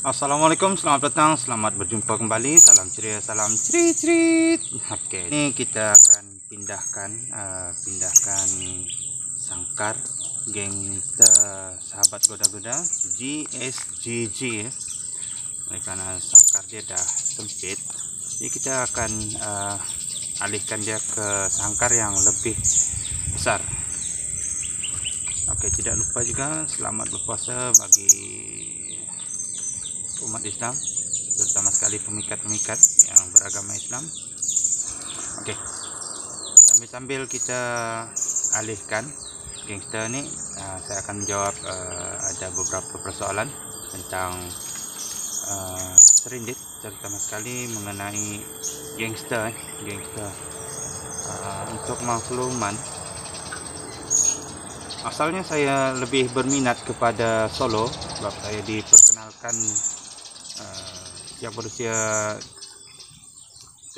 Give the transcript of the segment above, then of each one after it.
Assalamualaikum, selamat datang, selamat berjumpa kembali. Salam ceria, salam cerit-cerit. Oke, ini kita akan pindahkan sangkar gangster sahabat goda-goda GSGG ya. Karena sangkar dia dah sempit, jadi kita akan alihkan dia ke sangkar yang lebih besar. Oke, tidak lupa juga selamat berpuasa bagi umat Islam, terutama sekali pemikat-pemikat yang beragama Islam. Oke, sambil kita alihkan gangster ini, saya akan menjawab ada beberapa persoalan tentang serindit, terutama sekali mengenai gangster. Untuk makluman, asalnya saya lebih berminat kepada solo, sebab saya diperkenalkan sejak berusia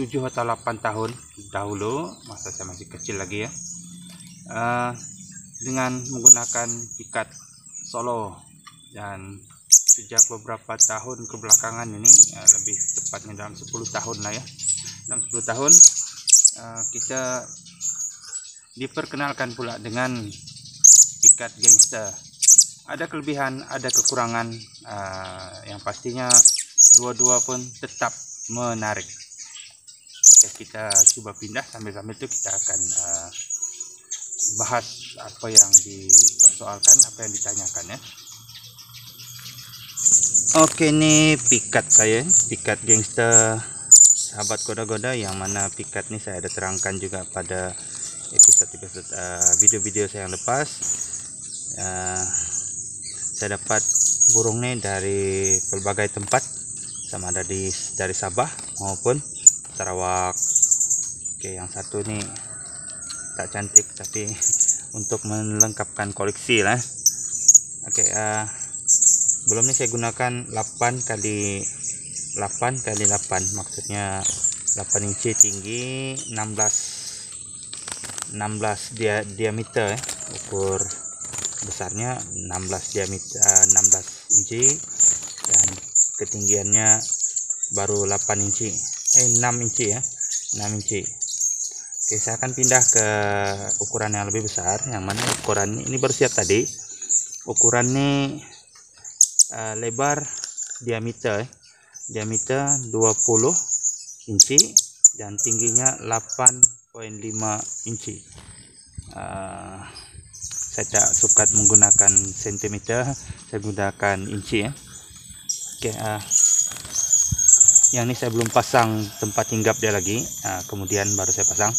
7 atau 8 tahun dahulu, masa saya masih kecil lagi ya, dengan menggunakan pikat solo. Dan sejak beberapa tahun kebelakangan ini, lebih tepatnya dalam 10 tahun lah ya, dalam 10 tahun kita diperkenalkan pula dengan pikat gangster. Ada kelebihan, ada kekurangan, yang pastinya dua-dua pun tetap menarik. Oke, kita coba pindah, sambil itu kita akan bahas apa yang dipersoalkan, apa yang ditanyakan ya. Oke, ini pikat saya, pikat gangster sahabat goda-goda, yang mana pikat ini saya ada terangkan juga pada episode video-video saya yang lepas. Saya dapat burung ini dari berbagai tempat, sama ada dari Sabah maupun Sarawak. Oke, yang satu ini tak cantik, tapi untuk melengkapkan koleksi lah. Oke, sebelum ini saya gunakan 8 kali 8 kali 8, maksudnya 8 inci tinggi, 16 diameter ya. Ukur besarnya 16 diameter, 16 inci, dan ketinggiannya baru 8 inci, 6 inci ya, 6 inci. Oke, saya akan pindah ke ukuran yang lebih besar, yang mana ukuran ini baru siap tadi. Ukuran ini lebar diameter 20 inci dan tingginya 8,5 inci. Saya tak suka menggunakan sentimeter, saya gunakan inci ya. Oke, yang ini saya belum pasang tempat hinggap dia lagi, kemudian baru saya pasang.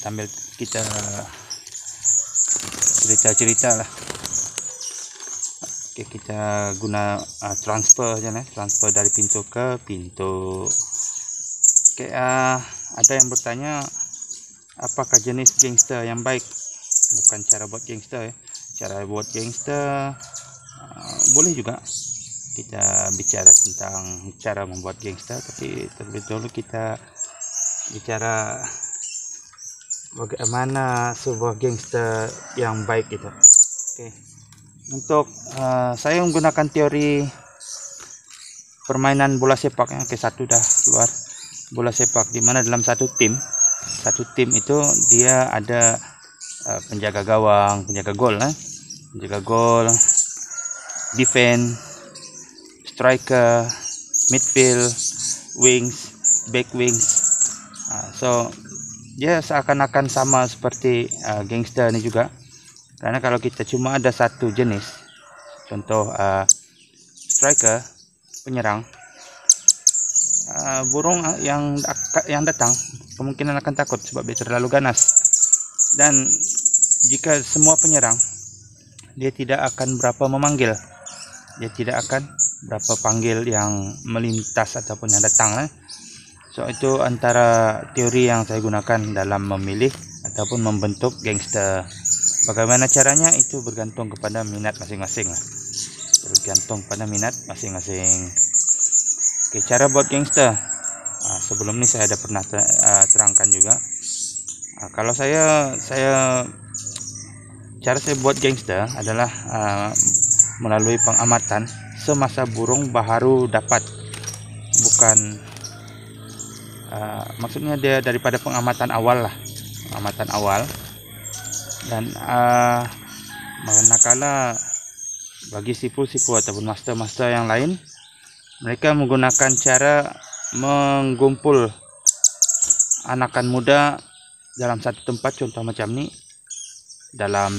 Sambil kita cerita lah. Oke, kita guna transfer aja nih, transfer dari pintu ke pintu. Oke, ada yang bertanya apakah jenis gangster yang baik, bukan cara buat gangster ya. Cara buat gangster boleh juga kita bicara tentang cara membuat gangster, tapi terlebih dahulu kita bicara bagaimana sebuah gangster yang baik itu. Oke, untuk saya menggunakan teori permainan bola sepak yang ke satu dah keluar, bola sepak, di mana dalam satu tim itu dia ada penjaga gawang, penjaga gol, defense, striker, midfield, wings, back wings. So dia seakan-akan sama seperti gangster ini juga, karena kalau kita cuma ada satu jenis, contoh striker, penyerang, burung yang datang kemungkinan akan takut sebab dia terlalu ganas. Dan jika semua penyerang, dia tidak akan berapa memanggil, dia tidak akan berapa panggil yang melintas ataupun yang datang. So itu antara teori yang saya gunakan dalam memilih ataupun membentuk gangster. Bagaimana caranya itu bergantung kepada minat masing-masing lah, bergantung pada minat masing-masing. Oke, cara buat gangster, sebelum ini saya ada pernah terangkan juga. Kalau saya cara saya buat gangster adalah melalui pengamatan semasa burung baru dapat, bukan maksudnya dia daripada pengamatan awal lah, pengamatan awal. Dan manakala bagi sipu-sipu ataupun master-master yang lain, mereka menggunakan cara menggumpul anakan muda dalam satu tempat, contoh macam ni, dalam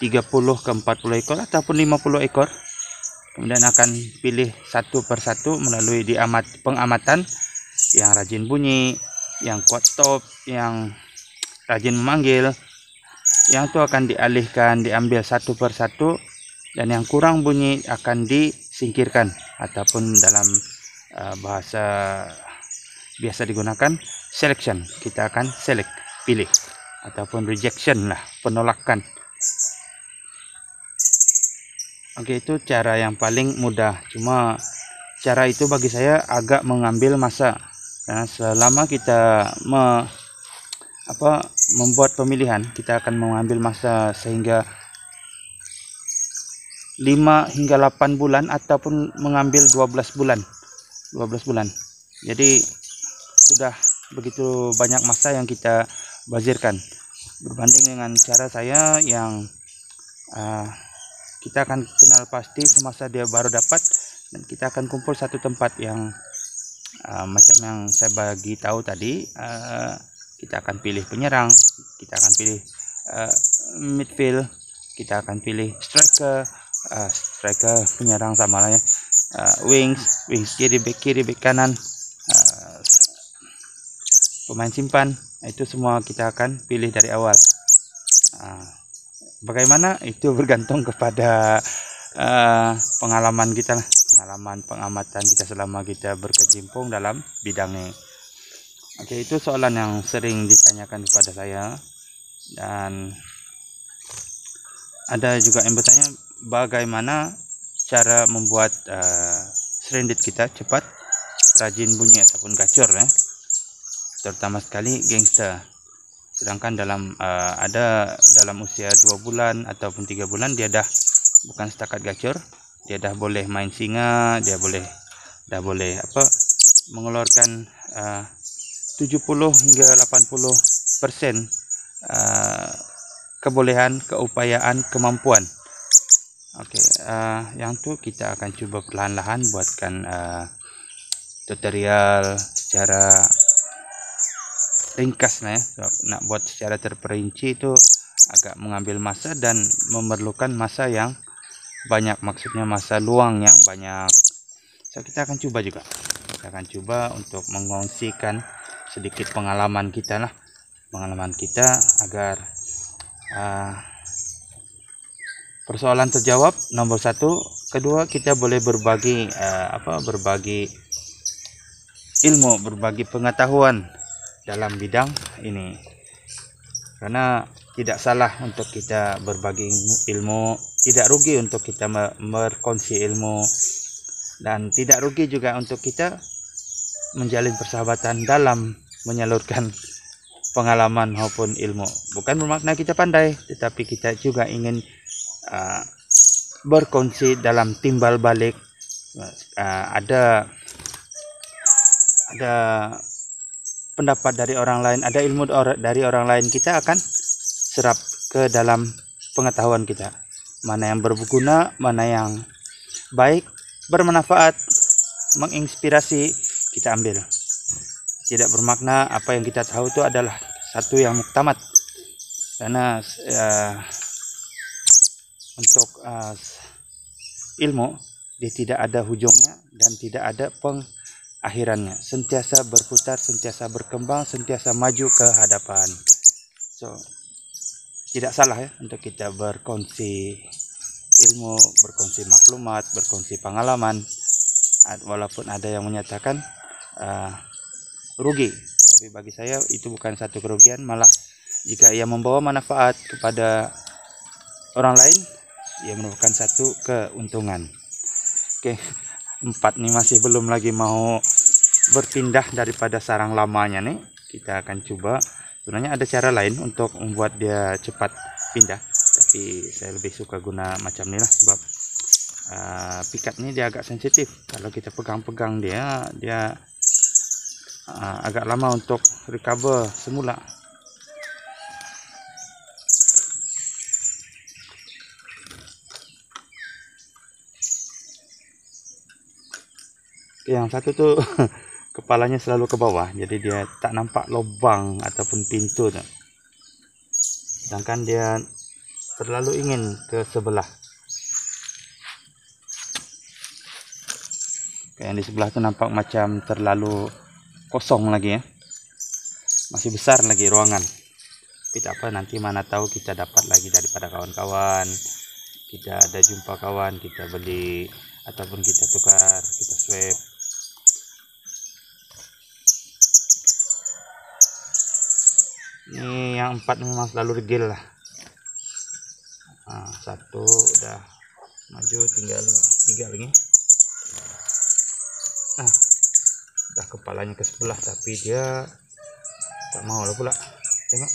30 ke 40 ekor ataupun 50 ekor. Kemudian akan pilih satu persatu melalui pengamatan yang rajin bunyi, yang kuat stop, yang rajin memanggil. Yang itu akan dialihkan, diambil satu persatu, dan yang kurang bunyi akan disingkirkan, ataupun dalam bahasa biasa digunakan selection, kita akan select, pilih, ataupun rejection lah, penolakan. Oke, itu cara yang paling mudah. Cuma cara itu bagi saya agak mengambil masa, karena selama kita membuat pemilihan, kita akan mengambil masa sehingga 5 hingga 8 bulan, ataupun mengambil 12 bulan. Jadi sudah begitu banyak masa yang kita bazirkan, berbanding dengan cara saya yang kita akan kenal pasti semasa dia baru dapat, dan kita akan kumpul satu tempat yang macam yang saya bagi tahu tadi. Kita akan pilih penyerang, kita akan pilih midfield, kita akan pilih striker, penyerang sama lah ya, wings kiri bek kanan, pemain simpan, itu semua kita akan pilih dari awal. Bagaimana itu bergantung kepada pengalaman kita lah, pengalaman pengamatan kita selama kita berkecimpung dalam bidangnya. Oke, itu soalan yang sering ditanyakan kepada saya. Dan ada juga yang bertanya bagaimana cara membuat serendit kita cepat, rajin bunyi ataupun gacor ya, terutama sekali gangster. Sedangkan ada dalam usia 2 bulan ataupun 3 bulan dia dah bukan setakat gacor, dia dah boleh main singa, dia dah boleh mengeluarkan 70 hingga 80% kebolehan, keupayaan, kemampuan. Oke, yang tu kita akan cuba perlahan-lahan buatkan tutorial secara ringkas ya. Nak buat secara terperinci itu agak mengambil masa dan memerlukan masa yang banyak, maksudnya masa luang yang banyak. So, kita akan coba juga. Kita akan coba untuk mengongsikan sedikit pengalaman kita agar persoalan terjawab, nomor satu. Kedua, kita boleh berbagi ilmu, berbagi pengetahuan dalam bidang ini. Karena tidak salah untuk kita berbagi ilmu, tidak rugi untuk kita berkongsi ilmu, dan tidak rugi juga untuk kita menjalin persahabatan dalam menyalurkan pengalaman maupun ilmu. Bukan bermakna kita pandai, tetapi kita juga ingin berkongsi dalam timbal balik. Ada pendapat dari orang lain, ada ilmu dari orang lain, kita akan serap ke dalam pengetahuan kita. Mana yang berguna, mana yang baik, bermanfaat, menginspirasi, kita ambil. Tidak bermakna apa yang kita tahu itu adalah satu yang muktamad, karena untuk ilmu dia tidak ada hujungnya dan tidak ada pengakhirannya, sentiasa berputar, sentiasa berkembang, sentiasa maju ke hadapan. So, tidak salah ya untuk kita berkongsi ilmu, berkongsi maklumat, berkongsi pengalaman, walaupun ada yang menyatakan rugi, tapi bagi saya itu bukan satu kerugian, malah jika ia membawa manfaat kepada orang lain, ia merupakan satu keuntungan. Oke, 4 nih masih belum lagi mau berpindah daripada sarang lamanya nih. Kita akan coba, sebenarnya ada cara lain untuk membuat dia cepat pindah, tapi saya lebih suka guna macam ini lah, sebab pikat ini dia agak sensitif. Kalau kita pegang-pegang dia agak lama untuk recover semula. Yang satu tuh kepalanya selalu ke bawah, jadi dia tak nampak lubang ataupun pintu tuh. Sedangkan dia terlalu ingin ke sebelah. Kayak yang di sebelah tuh nampak macam terlalu kosong lagi ya. Masih besar lagi ruangan. Tapi tak apa, nanti mana tahu kita dapat lagi daripada kawan-kawan. Kita ada jumpa kawan, kita beli ataupun kita tukar, kita swap. Ini yang 4 memang selalu regil lah. Satu udah maju, tinggal 3 lagi. Udah kepalanya ke sebelah, tapi dia tak mau lah pula. Tengok.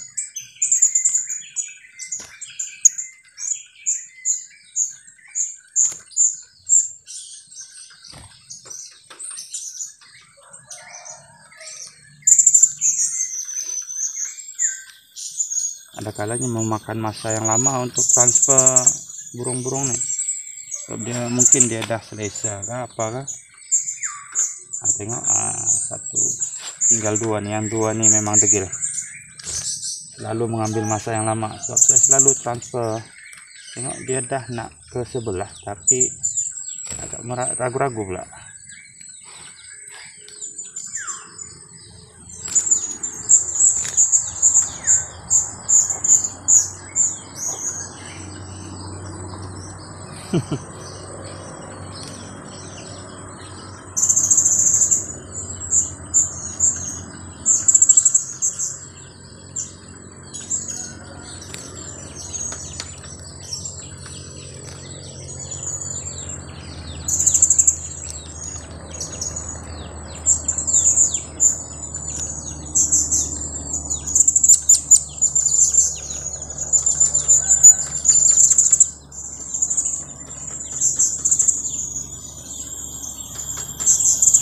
Ada kalanya memakan masa yang lama untuk transfer burung-burung nih. Sebab dia mungkin dia dah selesa kah apa kah. Tengok, satu tinggal 2 nih. Yang 2 nih memang degil, selalu mengambil masa yang lama. Sebab saya selalu transfer. Tengok, dia dah nak ke sebelah tapi agak ragu-ragu pula.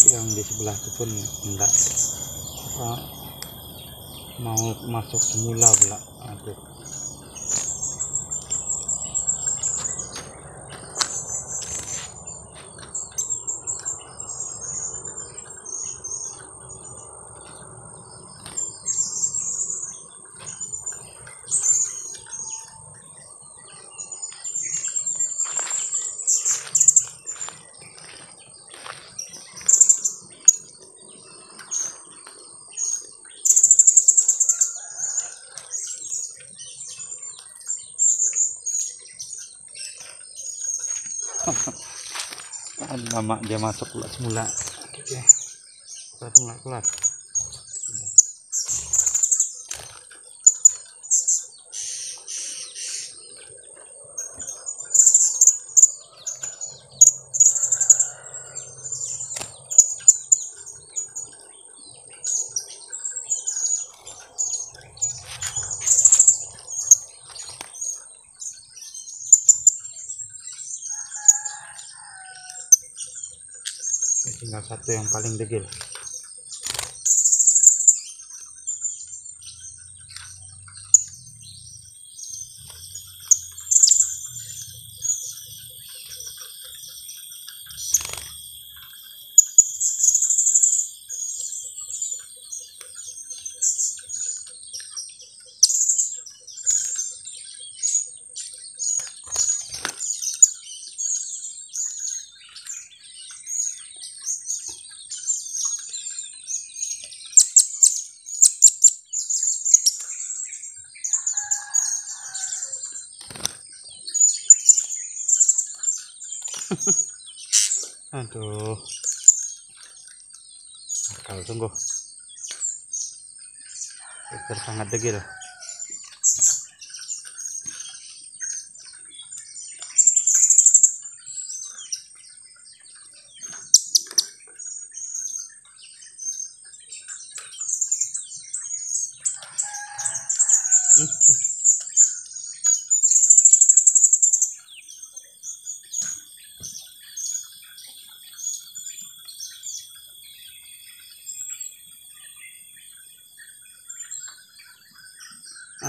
Yang di sebelah itu pun enggak mau masuk semula pula. Aduh. Lama dia masuk pula semula. Oke. Keluar. Tinggal satu yang paling degil. Aduh, akal sungguh. Sangat degil.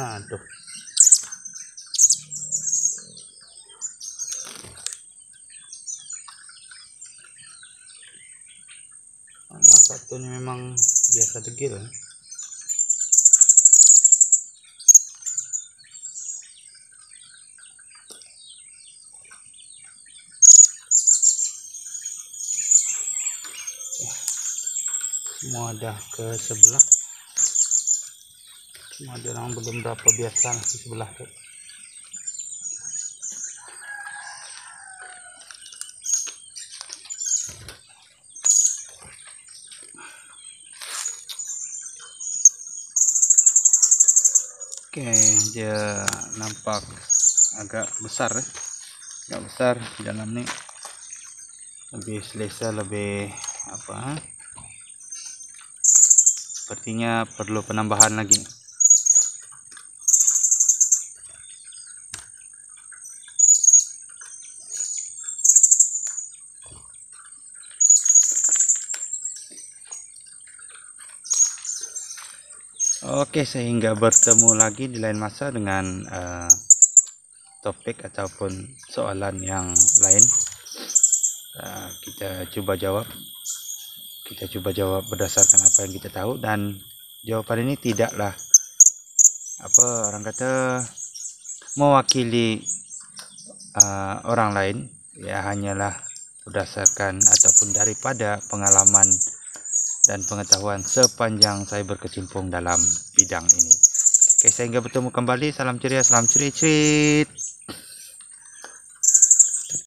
Aduh. Yang satu ini memang biasa degil. Semua ada ke sebelah. Cuma ada yang belum berapa biasa di sebelah tuh. Oke, dia nampak agak besar ya. Agak besar di dalam nih. Lebih selesa, lebih apa? Sepertinya perlu penambahan lagi. Oke, sehingga bertemu lagi di lain masa dengan topik ataupun soalan yang lain. Kita coba jawab berdasarkan apa yang kita tahu, dan jawaban ini tidaklah apa orang kata mewakili orang lain, ya hanyalah berdasarkan ataupun daripada pengalaman dan pengetahuan sepanjang saya berkecimpung dalam bidang ini. Oke, sehingga bertemu kembali. Salam ceria, salam cerit.